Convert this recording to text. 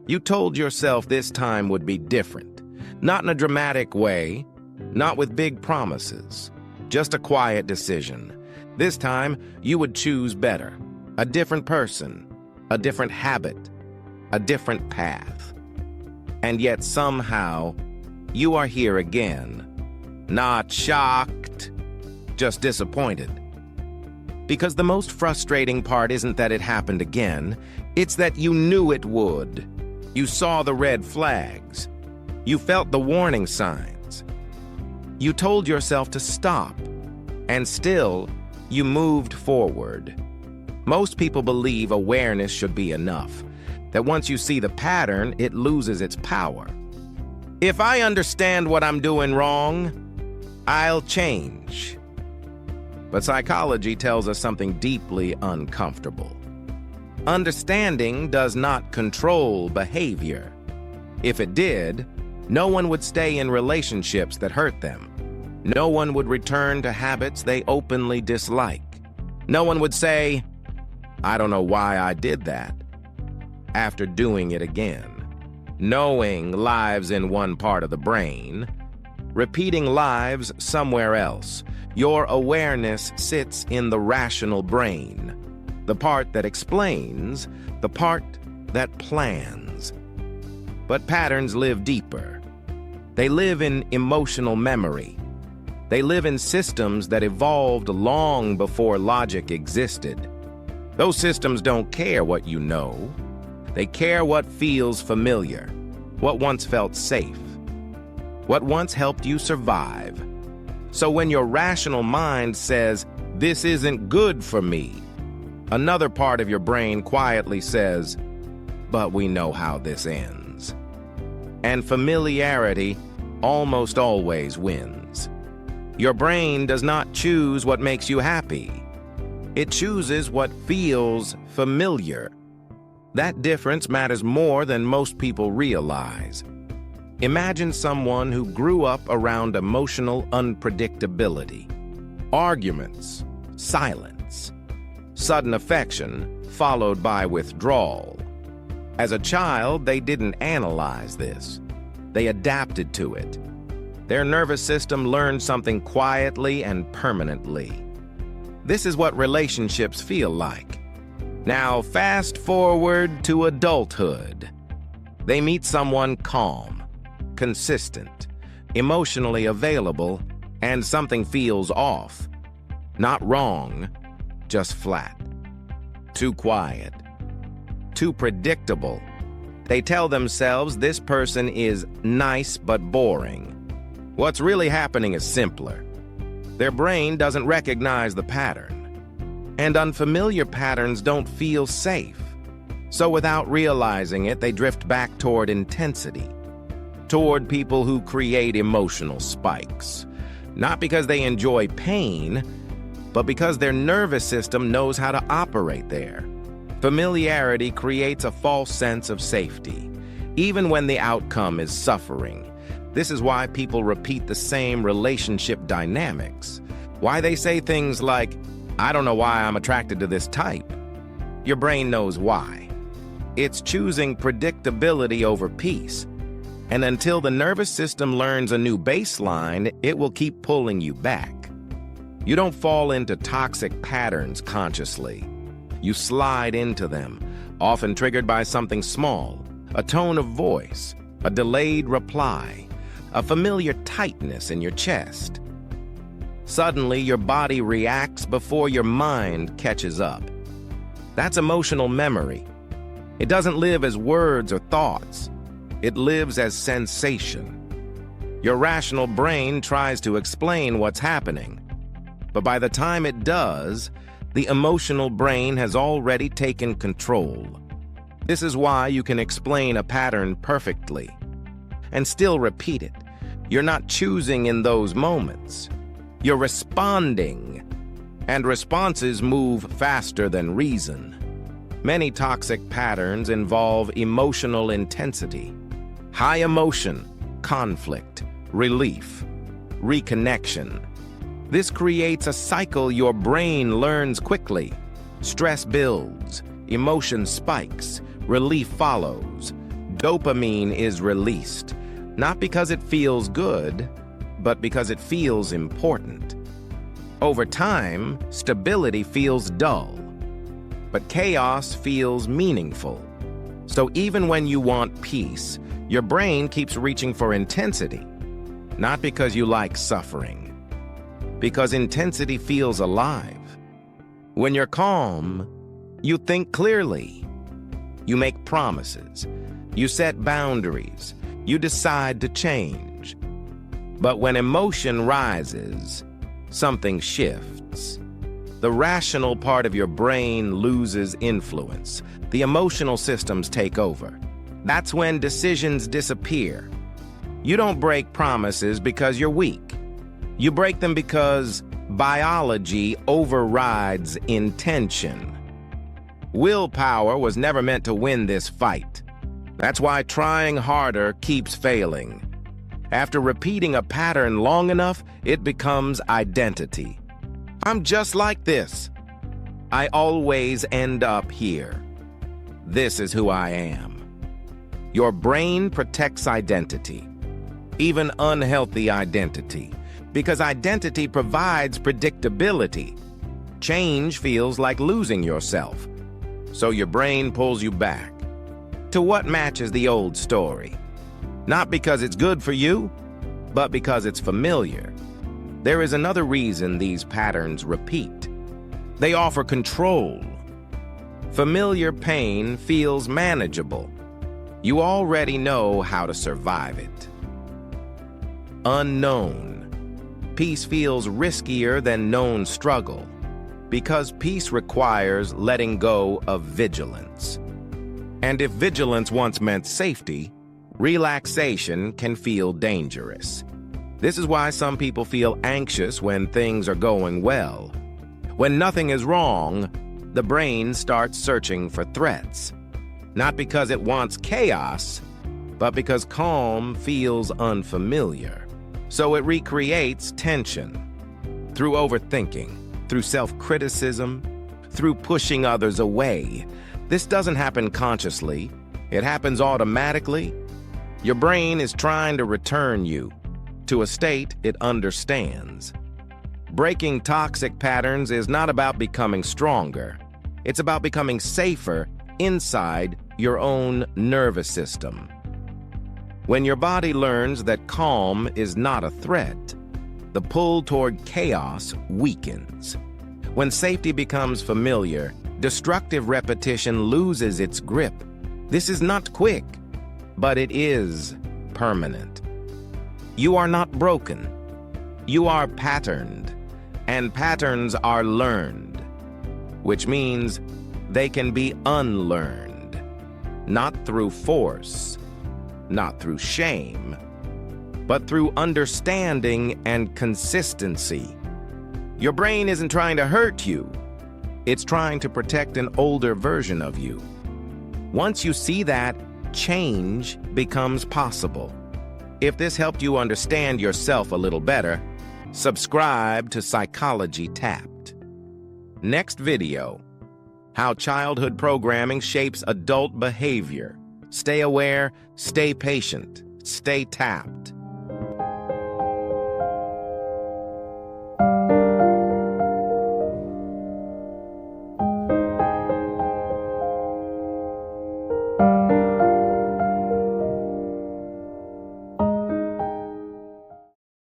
You told yourself this time would be different. Not in a dramatic way, not with big promises, just a quiet decision. This time, you would choose better. A different person, a different habit, a different path. And yet somehow, you are here again. Not shocked, just disappointed. Because the most frustrating part isn't that it happened again, it's that you knew it would. You saw the red flags. You felt the warning signs. You told yourself to stop, and still, you moved forward. Most people believe awareness should be enough, that once you see the pattern, it loses its power. If I understand what I'm doing wrong, I'll change. But psychology tells us something deeply uncomfortable. Understanding does not control behavior. If it did, no one would stay in relationships that hurt them. No one would return to habits they openly dislike. No one would say, "I don't know why I did that," after doing it again. Knowing lives in one part of the brain, repeating lives somewhere else. Your awareness sits in the rational brain, the part that explains, the part that plans. But patterns live deeper. They live in emotional memory. They live in systems that evolved long before logic existed. Those systems don't care what you know. They care what feels familiar, what once felt safe, what once helped you survive. So when your rational mind says, "This isn't good for me," another part of your brain quietly says, "But we know how this ends." And familiarity almost always wins. Your brain does not choose what makes you happy. It chooses what feels familiar. That difference matters more than most people realize. Imagine someone who grew up around emotional unpredictability. Arguments, silence, sudden affection, followed by withdrawal. As a child, they didn't analyze this. They adapted to it. Their nervous system learned something quietly and permanently. This is what relationships feel like. Now, fast forward to adulthood. They meet someone calm, consistent, emotionally available, and something feels off. Not wrong, just flat. Too quiet. Too predictable. They tell themselves this person is nice but boring. What's really happening is simpler. Their brain doesn't recognize the pattern. And unfamiliar patterns don't feel safe. So without realizing it, they drift back toward intensity, toward people who create emotional spikes. Not because they enjoy pain, but because their nervous system knows how to operate there. Familiarity creates a false sense of safety, even when the outcome is suffering. This is why people repeat the same relationship dynamics. Why they say things like, "I don't know why I'm attracted to this type." Your brain knows why. It's choosing predictability over peace. And until the nervous system learns a new baseline, it will keep pulling you back. You don't fall into toxic patterns consciously. You slide into them, often triggered by something small, a tone of voice, a delayed reply, a familiar tightness in your chest. Suddenly, your body reacts before your mind catches up. That's emotional memory. It doesn't live as words or thoughts. It lives as sensation. Your rational brain tries to explain what's happening. But by the time it does, the emotional brain has already taken control. This is why you can explain a pattern perfectly and still repeat it. You're not choosing in those moments. You're responding, and responses move faster than reason. Many toxic patterns involve emotional intensity. High emotion, conflict, relief, reconnection. This creates a cycle your brain learns quickly. Stress builds, emotion spikes, relief follows. Dopamine is released, not because it feels good, but because it feels important. Over time, stability feels dull, but chaos feels meaningful. So even when you want peace, your brain keeps reaching for intensity, not because you like suffering, because intensity feels alive. When you're calm, you think clearly. You make promises. You set boundaries. You decide to change. But when emotion rises, something shifts. The rational part of your brain loses influence. The emotional systems take over. That's when decisions disappear. You don't break promises because you're weak. You break them because biology overrides intention. Willpower was never meant to win this fight. That's why trying harder keeps failing. After repeating a pattern long enough, it becomes identity. I'm just like this. I always end up here. This is who I am. Your brain protects identity, even unhealthy identity, because identity provides predictability. Change feels like losing yourself, so your brain pulls you back to what matches the old story. Not because it's good for you, but because it's familiar. There is another reason these patterns repeat. They offer control. Familiar pain feels manageable. You already know how to survive it. Unknown. Peace feels riskier than known struggle, because peace requires letting go of vigilance. And if vigilance once meant safety, relaxation can feel dangerous. This is why some people feel anxious when things are going well. When nothing is wrong, the brain starts searching for threats. Not because it wants chaos, but because calm feels unfamiliar. So it recreates tension through overthinking, through self-criticism, through pushing others away. This doesn't happen consciously. It happens automatically. Your brain is trying to return you to a state it understands. Breaking toxic patterns is not about becoming stronger. It's about becoming safer inside your own nervous system. When your body learns that calm is not a threat, the pull toward chaos weakens. When safety becomes familiar, destructive repetition loses its grip. This is not quick, but it is permanent. You are not broken. You are patterned, and patterns are learned, which means they can be unlearned, not through force, not through shame, but through understanding and consistency. Your brain isn't trying to hurt you. It's trying to protect an older version of you. Once you see that, change becomes possible. If this helped you understand yourself a little better, subscribe to Psychology Tapped. Next video: how childhood programming shapes adult behavior. Stay aware, stay patient, stay tapped.